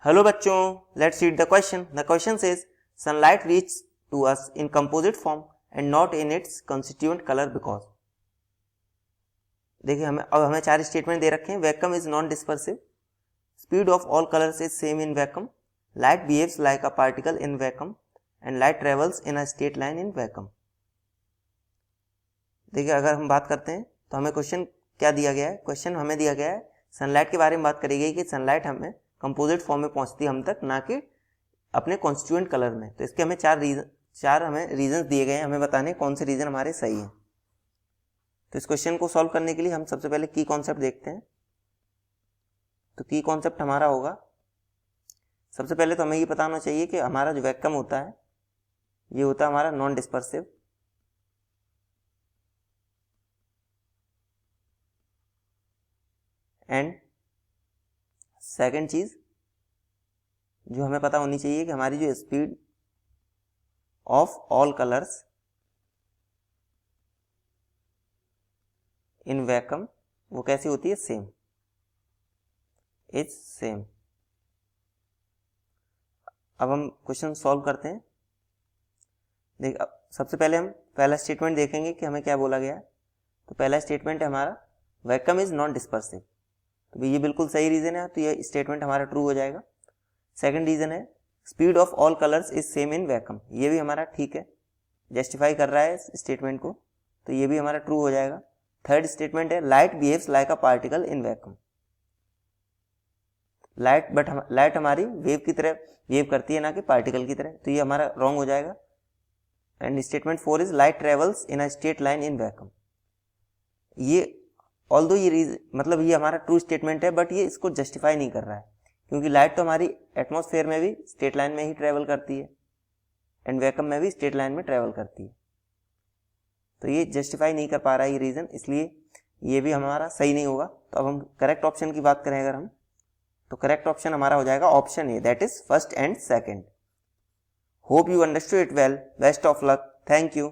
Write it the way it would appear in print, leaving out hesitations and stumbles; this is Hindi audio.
हेलो बच्चों, let's read the question. The question says sunlight reach to us in composite form and not in its constituent colour because. देखिए हमें चार स्टेटमेंट दे रखे हैं. Vacuum is non dispersive, speed of all colours is same in vacuum, light behaves like a particle in vacuum and light travels in a straight line in vacuum. देखिए अगर हम बात करते हैं तो हमें क्वेश्चन क्या दिया गया है. क्वेश्चन हमें दिया गया है सनलाइट के बारे में बात करी गई कि सनलाइट हमें कंपोजिट फॉर्म में पहुंचती है हम तक, ना कि अपने कॉन्स्टिट्यूएंट कलर में. तो इसके हमें चार हमें रीजंस दिए गए हैं. हमें बताने कौन से रीजन हमारे सही हैं. तो इस क्वेश्चन को सॉल्व करने के लिए हम सबसे पहले की कॉन्सेप्ट देखते हैं. तो की कॉन्सेप्ट हमारा होगा, सबसे पहले तो हमें ये पता होना चाहिए कि हमारा जो वैक्यूम होता है ये होता है हमारा नॉन डिस्पर्सिव. एंड सेकेंड चीज जो हमें पता होनी चाहिए कि हमारी जो speed of all colours in vacuum वो कैसी होती है, सेम, इज सेम. अब हम क्वेश्चन सॉल्व करते हैं. देख सबसे पहले हम पहला स्टेटमेंट देखेंगे कि हमें क्या बोला गया है. तो पहला स्टेटमेंट है हमारा वैक्यूम इज नॉन डिस्पर्सिव. तो ये बिल्कुल सही रीजन है, तो ये स्टेटमेंट हमारा ट्रू हो जाएगा. सेकंड रीजन है speed of all colours is same in vacuum. ये भी हमारा ठीक है, जस्टिफाई कर रहा है स्टेटमेंट को, तो ये भी हमारा ट्रू हो जाएगा. थर्ड स्टेटमेंट है light behaves like a particle in vacuum. Light हमारी वेव की तरह बिहेव करती है, ना कि पार्टिकल की तरह, तो ये हमारा रॉन्ग हो जाएगा. And statement 4 is light travels in a straight line in vacuum. ये ऑल्दो ये मतलब ये हमारा ट्रू स्टेटमेंट है, बट ये इसको जस्टिफाई नहीं कर रहा है, क्योंकि लाइट तो हमारी एटमॉस्फेयर में भी स्ट्रेट लाइन में ही ट्रेवल करती है एंड वैक्यूम में भी स्ट्रेट लाइन में ट्रेवल करती है. तो ये जस्टिफाई नहीं कर पा रहा है ये रीजन, इसलिए ये भी हमारा सही नहीं होगा. तो अब हम करेक्ट ऑप्शन की बात करें अगर हम, तो करेक्ट ऑप्शन हमारा हो जाएगा option A, that is first and second. Hope you understood it well. Best of luck. Thank you.